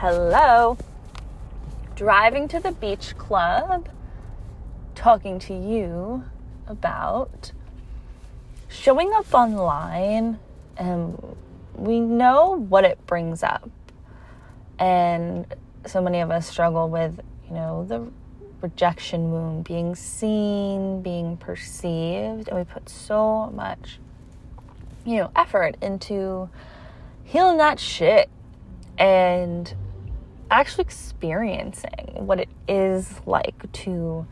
Hello. Driving to the beach club, talking to you about showing up online, and we know what it brings up. And so many of us struggle with, the rejection wound, being seen, being perceived, and we put so much, effort into healing that shit and actually experiencing what it is like to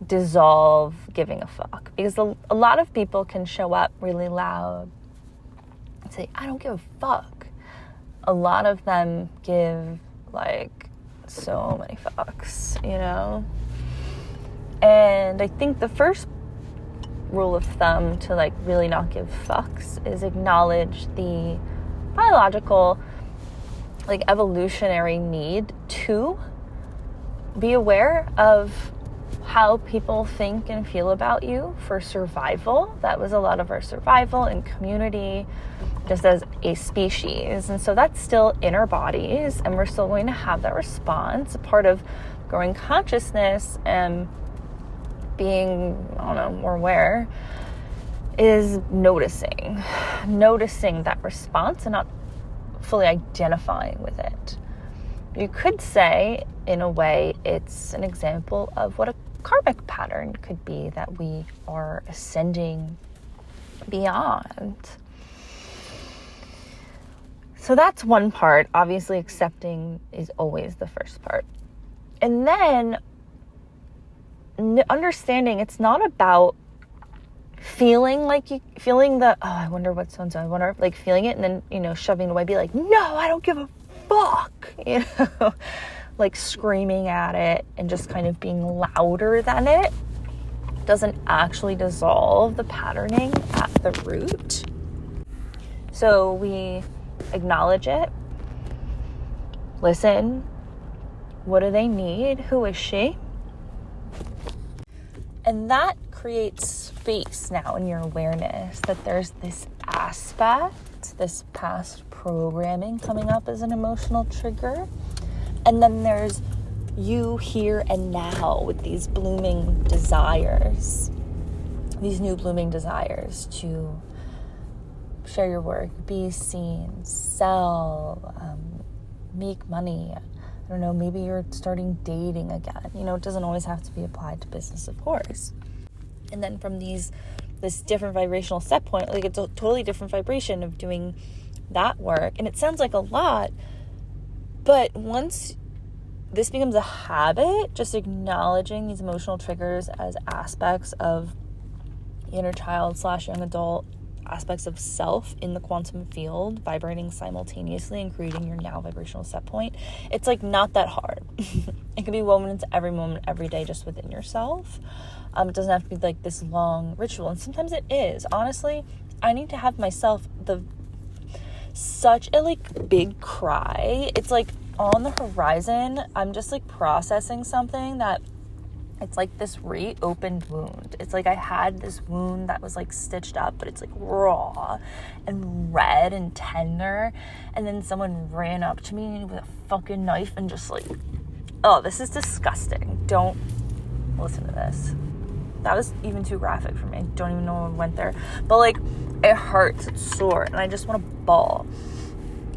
dissolve giving a fuck. Because a lot of people can show up really loud and say, I don't give a fuck. A lot of them give so many fucks, And I think the first rule of thumb to really not give fucks is acknowledge the biological evolutionary need to be aware of how people think and feel about you for survival. That was a lot of our survival in community, just as a species. And so that's still in our bodies, and we're still going to have that response. A part of growing consciousness and being, more aware is noticing that response and not fully identifying with it. You could say, in a way, it's an example of what a karmic pattern could be that we are ascending beyond. So that's one part. Obviously, accepting is always the first part. And then understanding it's not about feeling I wonder what so-and-so, I wonder, feeling it and then, shoving it away, be like, no, I don't give a fuck, screaming at it and just kind of being louder than it doesn't actually dissolve the patterning at the root. So we acknowledge it, listen, what do they need, who is she? And that creates space now in your awareness that there's this aspect, this past programming coming up as an emotional trigger. And then there's you here and now with these blooming desires, these new blooming desires to share your work, be seen, sell, make money. I don't know, maybe you're starting dating again. It doesn't always have to be applied to business, of course. And then from this different vibrational set point, it's a totally different vibration of doing that work. And it sounds like a lot, but once this becomes a habit, just acknowledging these emotional triggers as aspects of inner child / young adult, aspects of self in the quantum field, vibrating simultaneously and creating your now vibrational set point, it's not that hard. It can be woven into every moment, every day, just within yourself. It doesn't have to be this long ritual, and sometimes it is. Honestly, I need to have myself such a big cry. It's on the horizon. I'm just processing something that it's this reopened wound. It's I had this wound that was stitched up, but it's raw and red and tender. And then someone ran up to me with a fucking knife and just oh, this is disgusting. Don't listen to this. That was even too graphic for me. I don't even know what went there. But it hurts, it's sore, and I just want to bawl.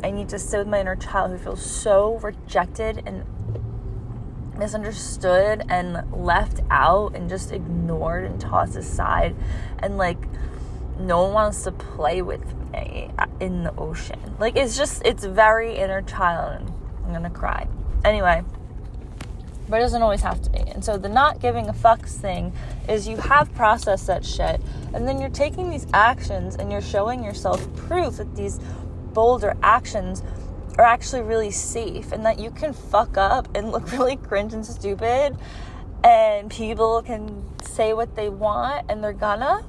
I need to sit with my inner child who feels so rejected and misunderstood and left out and just ignored and tossed aside, and no one wants to play with me in the ocean. It's very inner child, and I'm gonna cry anyway, but it doesn't always have to be. And so the not giving a fucks thing is you have processed that shit, and then you're taking these actions and you're showing yourself proof that these bolder actions are actually really safe, and that you can fuck up and look really cringe and stupid, and people can say what they want, and they're gonna.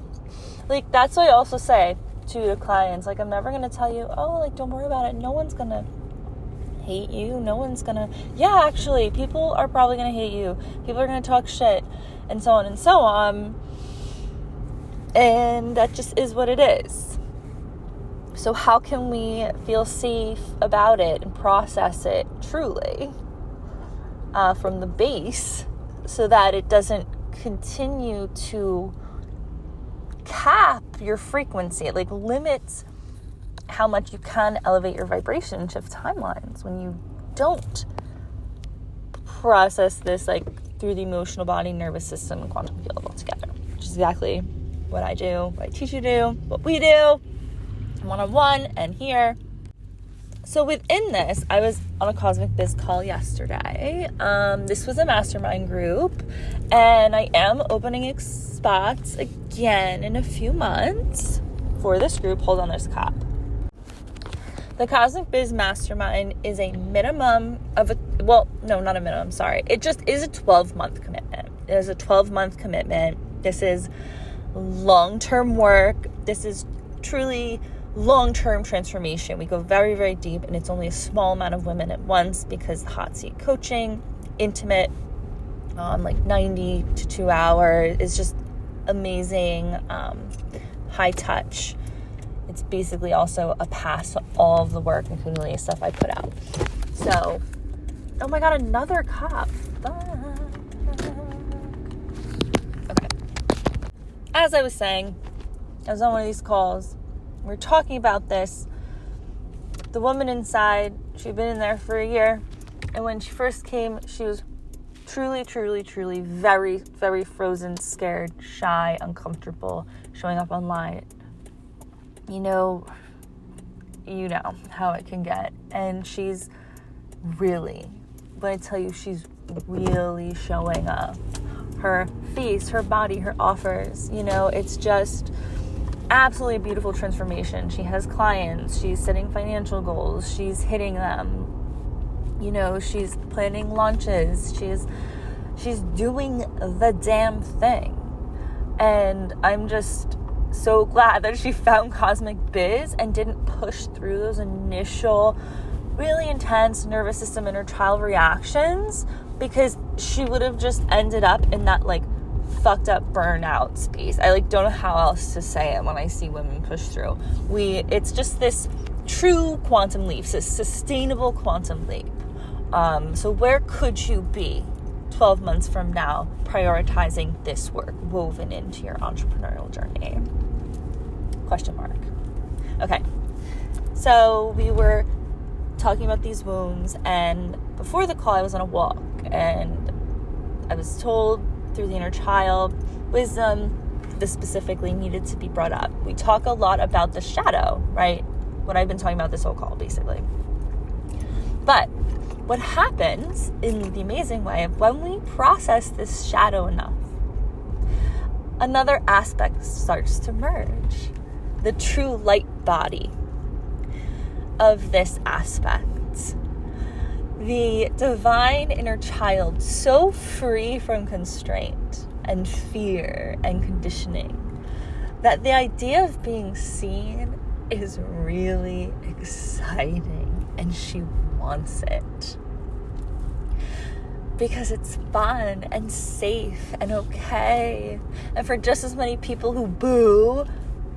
That's what I also say to the clients. I'm never gonna tell you, don't worry about it. No one's gonna hate you. No one's gonna, actually, people are probably gonna hate you. People are gonna talk shit, and so on and so on. And that just is what it is. So how can we feel safe about it and process it truly from the base so that it doesn't continue to cap your frequency? It like limits how much you can elevate your vibration and shift timelines when you don't process this like through the emotional body, nervous system, and quantum field altogether, which is exactly what I do, what I teach you to do, what we do one-on-one and here. So within this, I was on a Cosmic Biz call yesterday. This was a mastermind group, and I am opening spots again in a few months for this group. Hold on, there's a cop. The Cosmic Biz Mastermind is a minimum of not a minimum, sorry. It just is a 12-month commitment. It is a 12-month commitment. This is long-term work. This is truly long-term transformation. We go very, very deep, and it's only a small amount of women at once because the hot seat coaching, intimate, like 90 to 2 hours is just amazing, high touch. It's basically also a pass to all of the work, including the stuff I put out. So, oh my God, another cop. Okay. As I was saying, I was on one of these calls. We were talking about this. The woman inside, she'd been in there for a year. And when she first came, she was truly, truly, truly very, very frozen, scared, shy, uncomfortable, showing up online. You know how it can get. And she's really, when I tell you, she's really showing up. Her face, her body, her offers, it's just absolutely beautiful transformation. She has clients, she's setting financial goals, she's hitting them. She's planning launches, she's doing the damn thing. And I'm just so glad that she found Cosmic Biz and didn't push through those initial really intense nervous system inner child reactions, because she would have just ended up in that like fucked up burnout space. I don't know how else to say it when I see women push through. It's just this true quantum leap, this sustainable quantum leap. So where could you be 12 months from now prioritizing this work woven into your entrepreneurial journey? Question mark. Okay. So we were talking about these wounds, and before the call I was on a walk, and I was told through the inner child wisdom this specifically needed to be brought up. We talk a lot about the shadow, right? What I've been talking about this whole call, basically. But what happens in the amazing way of when we process this shadow enough, another aspect starts to merge. The true light body of this aspect. The divine inner child, so free from constraint and fear and conditioning, that the idea of being seen is really exciting, and she wants it. Because it's fun and safe and okay. And for just as many people who boo,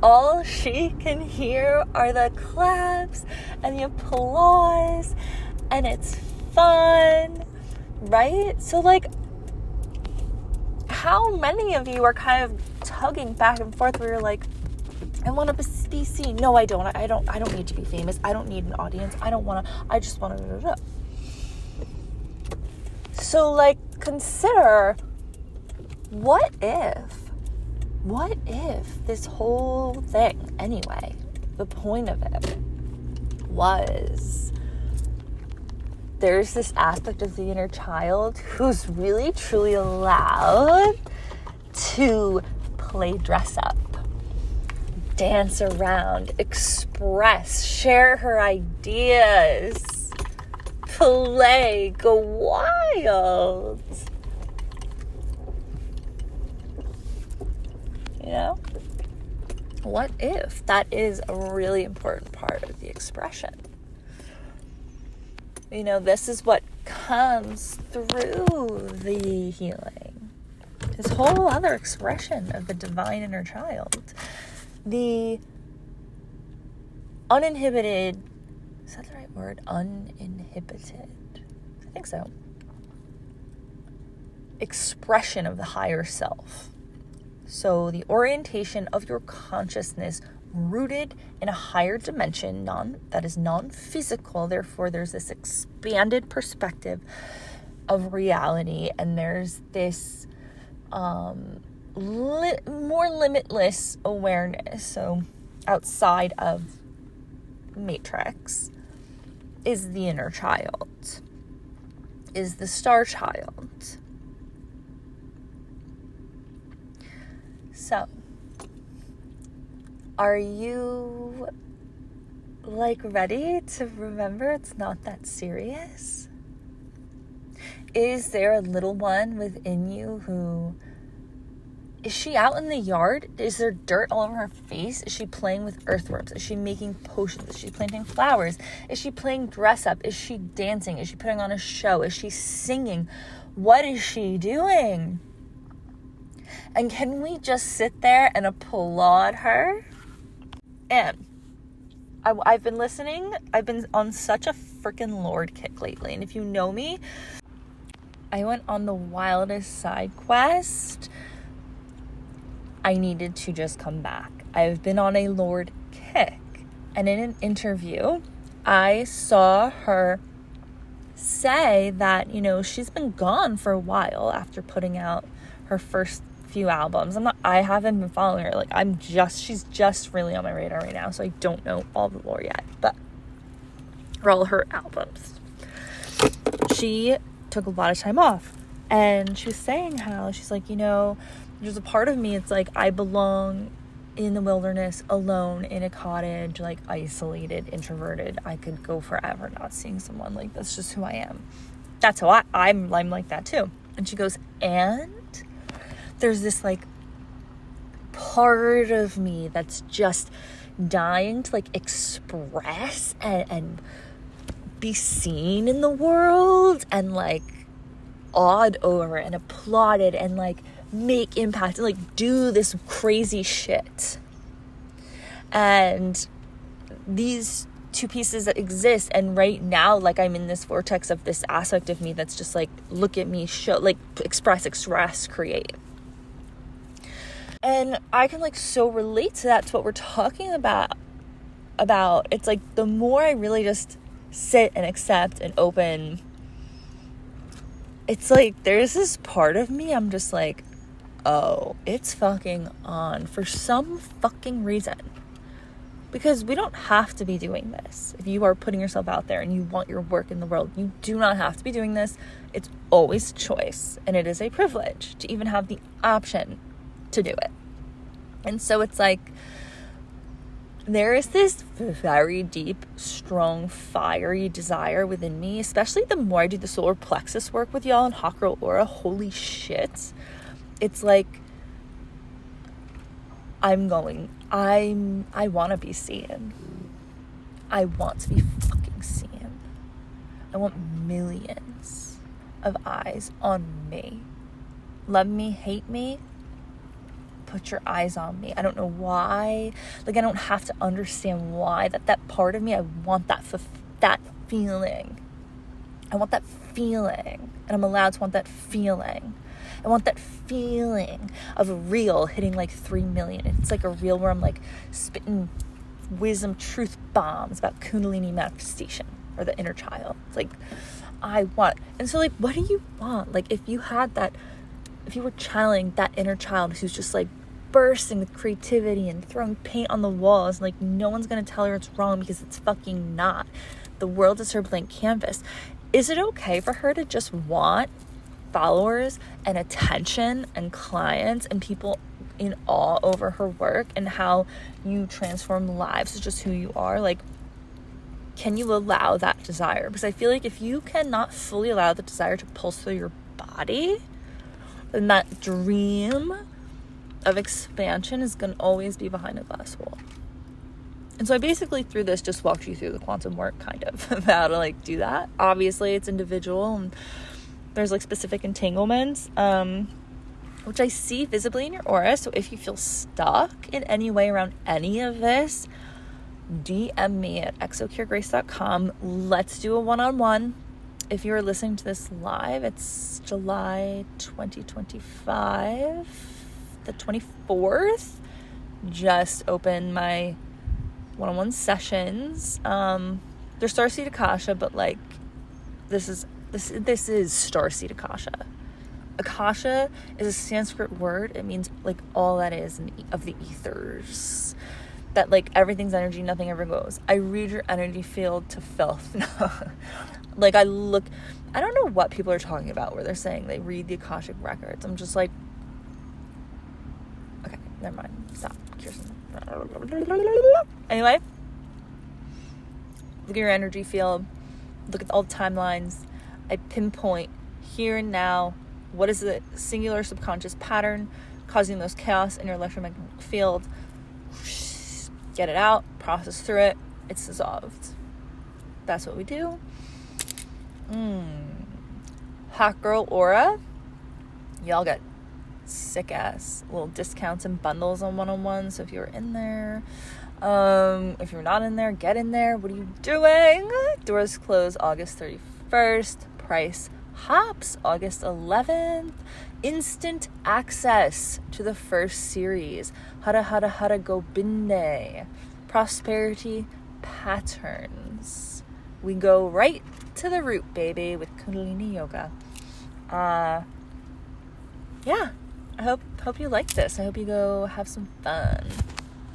all she can hear are the claps and the applause, and it's fun, right? So how many of you are kind of tugging back and forth where you're like, I want to be seen. No, I don't. I don't need to be famous. I don't need an audience. I just want to. So consider, what if this whole thing, anyway, the point of it was there's this aspect of the inner child who's really, truly allowed to play dress up, dance around, express, share her ideas, play, go wild. What if that is a really important part of the expression? This is what comes through the healing. This whole other expression of the divine inner child. The uninhibited, is that the right word? Uninhibited, I think so, expression of the higher self. So the orientation of your consciousness rooted in a higher dimension, that is non-physical. Therefore, there's this expanded perspective of reality, and there's this more limitless awareness. So outside of matrix is the inner child, is the star child. So, are you ready to remember it's not that serious? Is there a little one within you who, is she out in the yard? Is there dirt all over her face? Is she playing with earthworms? Is she making potions? Is she planting flowers? Is she playing dress up? Is she dancing? Is she putting on a show? Is she singing? What is she doing? And can we just sit there and applaud her? And I've been listening. I've been on such a freaking Lord kick lately. And if you know me, I went on the wildest side quest. I needed to just come back. I've been on a Lord kick. And in an interview, I saw her say that, she's been gone for a while after putting out her first few albums. I haven't been following her. She's just really on my radar right now, so I don't know all the lore yet, but for all her albums. She took a lot of time off, and she was saying how she's like, there's a part of me, it's like I belong in the wilderness alone in a cottage, isolated, introverted. I could go forever not seeing someone. That's just who I am. That's how I'm like that too. And she goes, and there's this part of me that's just dying to express and be seen in the world, and awed over and applauded and make impact and do this crazy shit. And these two pieces that exist, and right now I'm in this vortex of this aspect of me that's just look at me, show, express, create. And I can so relate to that, to what we're talking about. It's the more I really just sit and accept and open, it's there's this part of me, I'm just oh, it's fucking on for some fucking reason. Because we don't have to be doing this. If you are putting yourself out there and you want your work in the world, you do not have to be doing this. It's always a choice, and it is a privilege to even have the option to do it. And so it's there is this very deep, strong, fiery desire within me, especially the more I do the solar plexus work with y'all and Hot Girl Aura. Holy shit. It's I want to be seen. I want to be fucking seen. I want millions of eyes on me. Love me, hate me, put your eyes on me. I don't know why. I don't have to understand why. That part of me, I want that feeling. I want that feeling. And I'm allowed to want that feeling. I want that feeling of a reel hitting 3 million. It's a reel where I'm spitting wisdom truth bombs about Kundalini manifestation, or the inner child. It's I want. And so what do you want? If you had that, if you were channeling that inner child who's just bursting with creativity and throwing paint on the walls, no one's gonna tell her it's wrong, because it's fucking not. The world is her blank canvas. Is it okay for her to just want followers and attention and clients and people in awe over her work and how you transform lives is just who you are? Can you allow that desire? Because I feel if you cannot fully allow the desire to pulse through your body, then that dream of expansion is going to always be behind a glass wall. And so I basically, through this, just walked you through the quantum work, kind of, of how to do that. Obviously, it's individual, and there's specific entanglements, which I see visibly in your aura. So if you feel stuck in any way around any of this, DM me at 𝗧𝗢𝗓𝗓.com. Let's do a one-on-one. If you're listening to this live, it's July 2025, the 24th. Just opened my one-on-one sessions. They're 𝗧𝗢𝗓𝗓𝗧, but like this is 𝗧𝗢𝗓𝗓𝗧. Akasha is a Sanskrit word. It means like all that is of the ethers. That like everything's energy, nothing ever goes. I read your energy field to filth. Like I don't know what people are talking about where they're saying they read the Akashic records. I'm just like, okay, never mind. Stop, Kirsten. Anyway, look at your energy field. Look at all the timelines. I pinpoint here and now what is the singular subconscious pattern causing those chaos in your electromagnetic field. Get it out, process through it, it's dissolved. That's what we do. Hot Girl Aura. Y'all get sick ass little discounts and bundles on one-on-one. So if you're in there, if you're not in there, get in there. What are you doing? Doors close August 31st. Price hops August 11th. Instant access to the first series, 𝗧𝗢𝗓𝗓𝗧 Gobinde, prosperity patterns. We go right to the root, baby, with Kundalini yoga. Yeah, I hope you like this. I hope you go have some fun.